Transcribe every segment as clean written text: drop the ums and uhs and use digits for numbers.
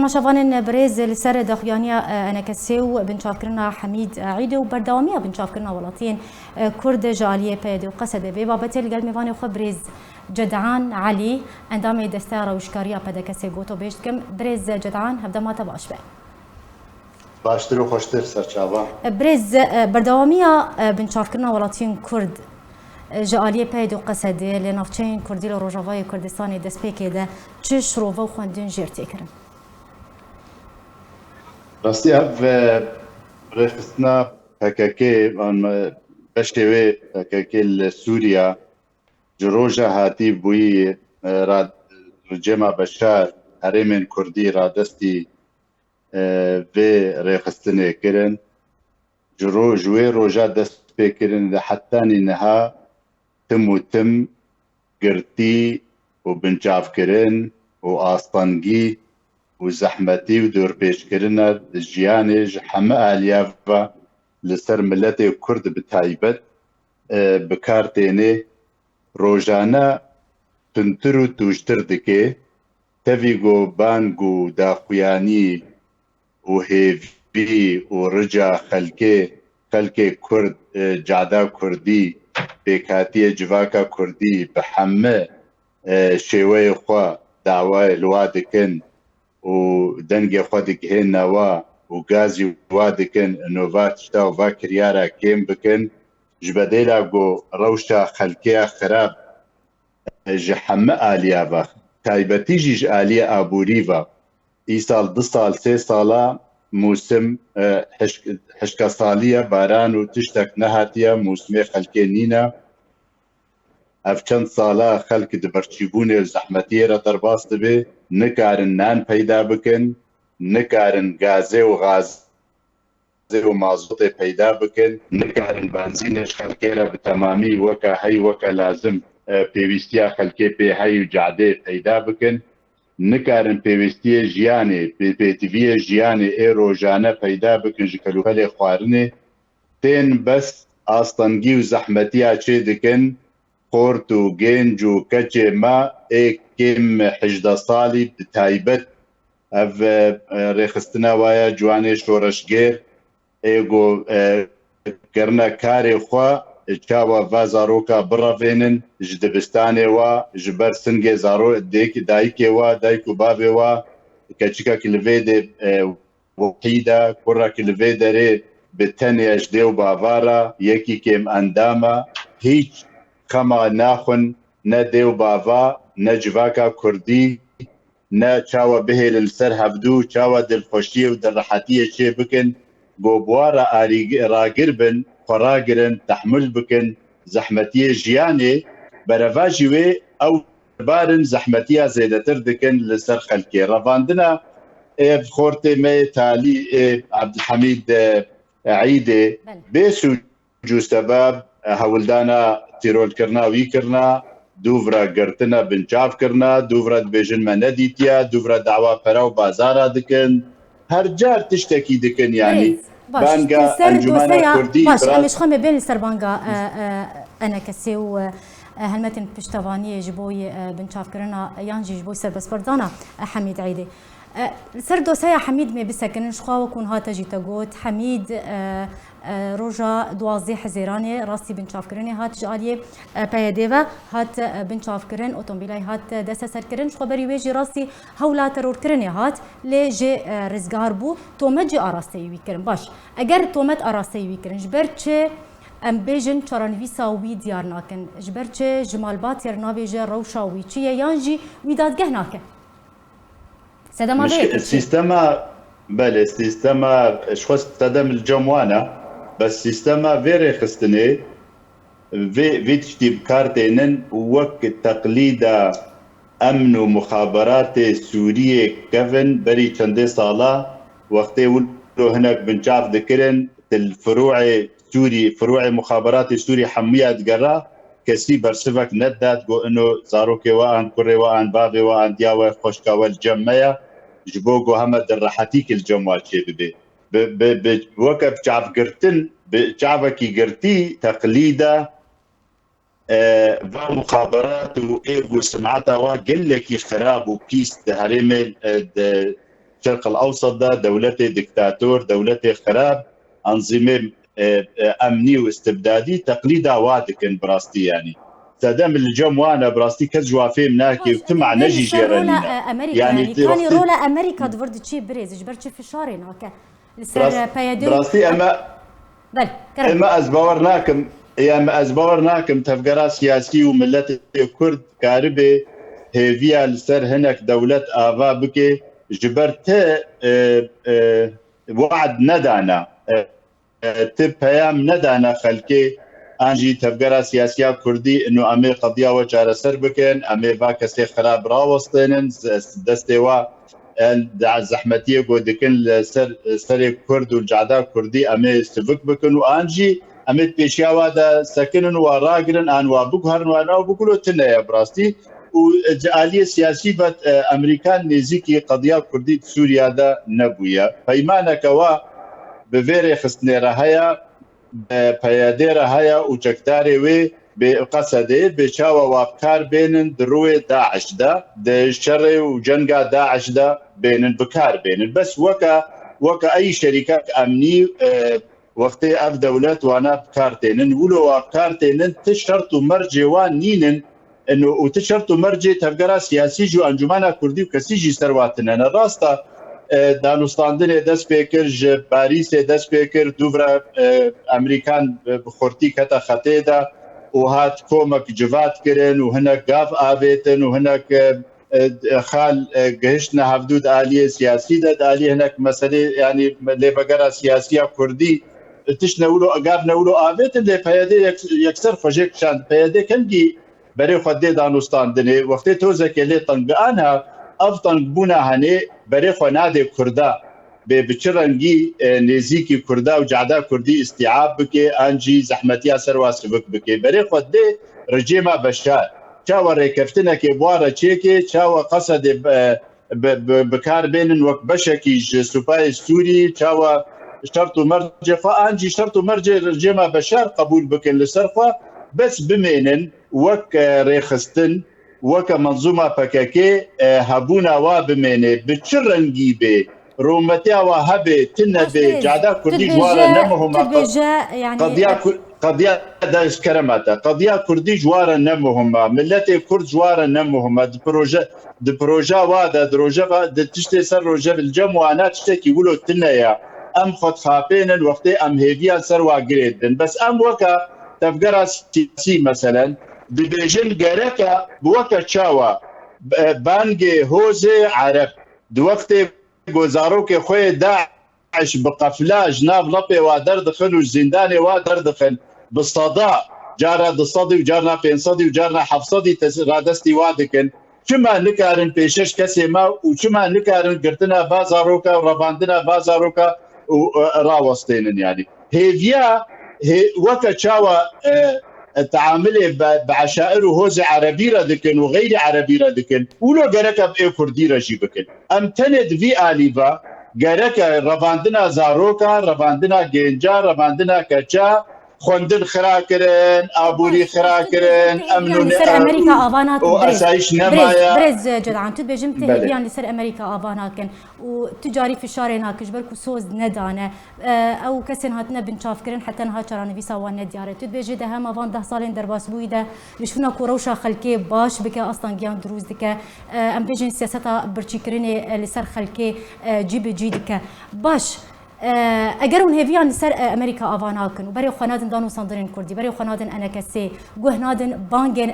ما شافان بريز لسر دخيانيا أنا كسيو بنشافكرنا حميد عيدي وبردوامية بنشافكرنا ولاتين كرد جالية بيدي وقصد بي بابتل قال ميفاني وخبريز جدعان علي عندما دستار وشكاريا بدا كسي قوتو بيشتكم بريز جدعان هبدا ما تباش بي باشتر و خوشتر سرچاوا بريز بردوامية بنشافكرنا ولاتين كرد جالية بيدي وقصد لنافچين كردي لروجافاي كردستاني دسبيكي ده چش روفا وخواندين جيرتي كرن راستی اف رخصتنا PKK بشتوي PKK لسوريا جروجا هاتي بوي راد رجيما بشار هرمين كردي رادستي في رخصتنا كرن جوي روجا دست بكرن حتى نها تم قرتي وبنجاف كرن وآسطنجي وزحمتي ودور بيش كرنا جياني حما آليافا لسر ملتي كرد بتايبت بكارتيني روجانا تنترو توشتر دكي تفيغو بانغو داخوياني وهيفي ورجا خلكي كرد جعدا كردي بكاتية جواكا كردي بحمى شوي خوا دعوة الوادكن ودنجي خودك هنا وغازي وادكن نوفات شتا وفاكر يارا كيم بكن جبديلا جو روشا خلكيا خراب جحمة آليافا تايبتي جيج آلية أبوريفا إيسال 2 سال 3 سالا موسم حشكا صالية باران وتشتك نهاتيا موسمي خلكي نينا اف چند سالا خلق دبرچیبونه و زحمتی را درباست به نکارن نان پیدا بکن نکارن گازه و مازوت پیدا بکن نکارن بنزینش خلقی را به تمامی وکا هی وکا لازم پیوستیا خلقی پی هی و جعده پیدا بکن نکارن پیوستی جیانه پیتیوی جیانه ای روزانه پیدا بکن جکلوفل خوارنه تین بس آستانگی و زحمتی چه دکن خورت و گنج و کچه ما کم 18 سالی بتایبت اف رخصتنا وایا جوانی شورشگر ایگو کرنا کاری خوا چاوا و زاروکا برافینن جدبستانی و جبر سنگ زارو دایکی و دایکو بابی و کچکا کلوید وحیده کرا کلوید ری بتنی اجدیو باوارا یکی کم انداما هیچ كما ناخن نديو بافا نجواكا كردي نا چاوا به للسر هبدو چاوا دل خوشي و دل راحتيه شي بكن بوبوارا راقربن فراقرن تحمل بكن زحمتيه جياني برفاجوي او بارن زحمتيه زيدتر دكن للسر خلكي رفاندنا خورتي مي تالي عبد الحميد عيدي بيسو جو سبب هولدانا تيرول كرنا ويكرنا دوفرا قرتنا بنشاف كرنا دوفرا بيجن ما نديتيا دوفرا دعوة فراو بازارا دكن هر جار تشتكي دكن يعني بانجا انجمانا كردي باش امش خمي بين السربانجا انا كسيو هلمتن بشتوانيه جبوي بنشاف كرنا يانجي جبوي سربس بردانا حميد عيدي سردو سيا حميد ما بسكن شخاو كون هاتا جيتا قوت حميد روجا دوازي حزيراني راسي بنشافكرني هات جاليه بايديفا هات بنشافكرن اوتومبيلاي هات دسا سركرن خبري ويجي راسي هولا ترور كرني هات لي جي رزقار بو تومجي اراسي ويكرن باش اگر تومت اراسي ويكرن جبرچه ام بيجن چرانويسا وي ديارناكن جبرچه جمالبات يرناويجه روشاوي چي يانجي ويدادگه ناكن سدما السيستما بله السيستما شخص تدم الجموانه بس سيستما فيري خستني في تشتيب كارتينن وقت تقليد امن ومخابرات سوريه كفن بري چندي صاله وقتي ولو هناك بنشاف ذكرن الفروع سوري فروع مخابرات سوري حميه تقرا كسي برسفك ندات جو انه زاروكي وان كوري وان بابي وان دياوي خوشكا والجميه جبوغو همد الراحتيك الجموات شي ببي بوقف شعب قرتن شعبكي قرتي تقليده ومخابرات وايغو سمعتها وقال لك خراب وكيس هرمل الشرق الاوسط ده دولتي دكتاتور، دولتي خراب، انظمه امني واستبدادي تقليدا وادكن براستي يعني سادام الجم وانا براستي كجوافي مناكي وتمع نجي جيرانينا امريكا يعني كان رولا امريكا دفرد تشي بريز جبرتش في شارين اوكي لسر بايدو براستي اما ازبورناكم يا ما ازبورناكم تفقرا سياسي وملت كرد كاربي هيفيا لسر هناك دولة آفا بكي جبرت وعد ندانا تب هيام ندانا خلكي انجي تفقرا سياسيا كردي انه امي قضيه وجار سر بكن امي باكسي خراب راوستين دستوا دع زحمتيه قودكن سر كرد والجعدا كردي امي سفك بكن وانجي امي بيشياوا دا سكنن وراغرن ان وبكهرن وانا وبكلو تنيا براستي وجاليه سياسي بت امريكان نزيكي قضيه كردي سوريا دا نبويا فيمانا كوا بفيري خستنيرا هيا بياديرا هيا وجكتاري وي بقصدي بشاوا وافكار بين دروي داعش دا الشر وجنقا داعش دا بين بكار بين بس وكا اي شركات امني وقتي اف دولات وانا بكارتين ولو افكارتين تشرط مرجي وانين انه وتشرط مرجي تفقرا سياسي جو انجمانا كردي وكسيجي سرواتنا انا راستا دانوستاندن دست بکر پاریس دست بکر دوباره امریکان بخورتی کتا خطیدا و هات کومک جوات کرن و هناك قاف آبیتن و هناك خال گهشنا حدود عالیه سیاسی داد عالیه هناك مسئله يعني لبقرا سیاسیه کردی تش نولو قاب نولو آبیتن لی پیاده یکسر فجک شان پیاده کنگی برای خود دانوستاندن وقتی توزه که لی طنقانها افضل بونا هني بريخو نادي كردا بچرنگي نزيكي كردا وجعدا كردي استيعاب بكي انجي زحمتيا سرواس بكي بريخو دي رجيما بشار چاو ريكفتنا كي بوارا تشيكي چاو قصد بكار بين وك بشكي سوباي سوري چاو شرط مرجع فانجي شرط مرجع رجيما بشار قبول بكن لسرفه بس بمينن وك ريخستن وكا منظومه بكاكي هبونا وابميني بتشرنجي بي رومتيا وهبي تنبي جعدا كردي جوارا نمهم يعني قضيه داش كرماتا قضيه كردي جوارا نمهم ملتي كرد جوارا نمهم دي بروجا وادا دروجا تشتي سر روجا بالجمع انا تشتكي يقولوا تنيا ام خد خابين الوقت ام هيفيا سروا جريدن بس ام وكا تفقرا سي مثلا ببيجن جاركا بوكا تشاوا بانجي هوزي عرب دوقتي جوزاروك خوي داعش بقفله جناب لبي وادر دخل والزنداني وادر دخل بالصداء جارنا الصدي وجارنا بين صدي وجارنا حفصدي رادستي وادكن شما نكارن بيشش كسيما وشما نكارن قرتنا بازاروكا ورباندنا بازاروكا وراوستين يعني هيفيا وكا تشاوا تعامله بعشائر وهوز عربي ردكن وغير عربي ردكن ولو جركب اي كردي رجي بكن ام تند في اليفا جرك رباندنا زاروكا رباندنا جنجا رباندنا كچا خوندن خراكرن ابوري خراكرن امنون سر امريكا افانات واسايش نمايا برز جدعان تد بجمت يعني سر امريكا افاناكن وتجاري في شارين هاكش بركو سوز ندانه او كسن هاتنا بنشافكرن حتى نها چران فيسا وان دياره تد بجي ده هم افان 10 سالين درباس بويده بشونا كوروشا خلكي باش بك اصلا جان دروز دك ام بيجن سياستا برچيكرني لسر خلكي جيب جيدك باش اگرون هیویان سر امریکا آواناکن و برای خانادن دانو ساندرین کردی برای خانادن انکسی گوه نادن بانگن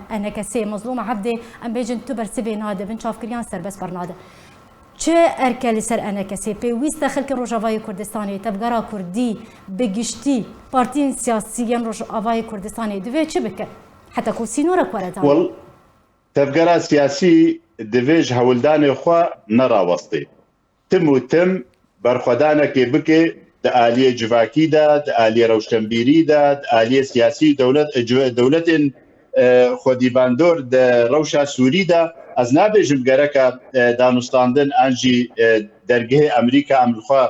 انکسی مظلوم عبده ام بیجن تو برسبه ناده بن چافکریان سر بس برناده چه ارکلی سر انکسی پیوست خلک روجاوای کردستانی تبگرا کردی بگشتی پارتین سیاسیان روجاوای کردستانی دوی چه بکر حتی کو سینورا کوردان وال تبگرا سیاسی دویج هولدان خو نرا وسطی تم برخدانه کې بکې د عالیه جواکی ده د عالیه روشنبیری ده د عالیه سیاسی دولت خودی باندور د روشا سوری ده از نابجم گرکه دانوستاندن انجی درگه امریکا امرخوا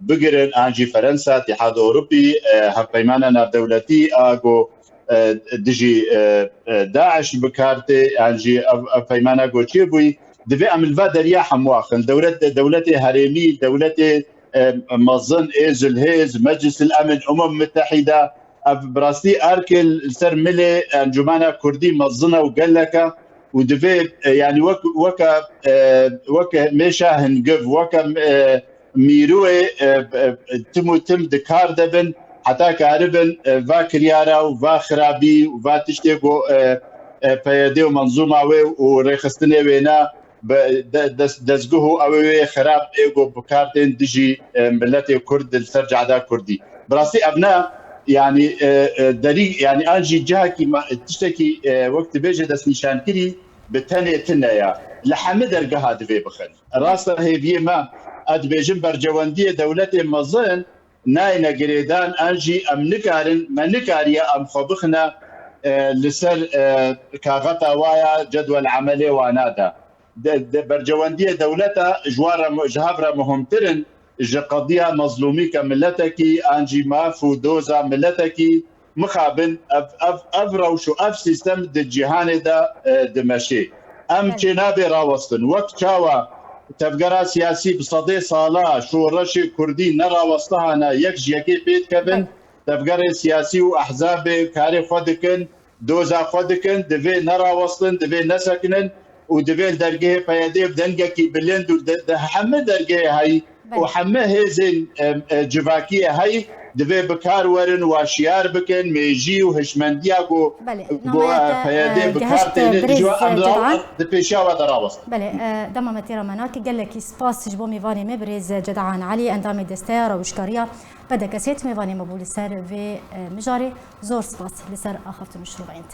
بگرن انجی فرنسا اتحاد اوروپی هم پیمانه نافدولتی آگو دجی داعش بکارته انجی پیمانه گوچی بوی دفي ام الفا دريا حمواخن دولة هرمي دولة مظن ايزل هيز مجلس الامن متحده براستي اركل سر ملي انجمانا كردي مظنه وقال لك ودفي يعني وكا ميشا هنقف وكا ميروي تم دكار دبن حتى كاربن فا كريارا وفا خرابي وفا تشتيكو بيديو منظومه وريخستني وينا دزقه اوي خراب ايجو بكارتين دجي ملتي كرد السرج عدا كردي براسي ابناء يعني دري يعني انجي جهكي تشتكي وقت بيجي دس نشان كري بتاني تنايا لحمد ارقها دفي بخل راسا هي بيما اد بيجن برجوانديه دولتي مظن ناينا قريدان انجي ام نكارن ما نكاريا ام خبخنا لسر كاغتا وايا جدول عملي وانادا برجوانديه دولتها جوار جهابرا مهمترن قضيه مظلومي كملتكي انجي ماف ودوزا ملتكي مخابن افروش اف سيستم الجهان دا دمشي ام جنابي راوستن وقت شاوا تفقرا سياسي بصدي صالا شو رشي كردي نرا وسطها يكي بيت كبن تفقرا سياسي واحزاب كاري خودكن دوزا خودكن دفي نرا وصلن دفي نسكنن ودفي درجه بيدي بدنجكي بلند حمد درجه هاي وحمه هيزن جواكيه هاي دفي بكار ورن واشيار بكن ميجي وهشمنديا جو بيدي بكارتين جوا امراض دبيشا ودراوس بله دما متيرا مناكي قال لك سباس جبو ميفاني مبرز جدعان علي اندامي دستير وشكاريا بدك سيت ميفاني مبول سر في مجاري زور سباس لسر اخفت مشروع انت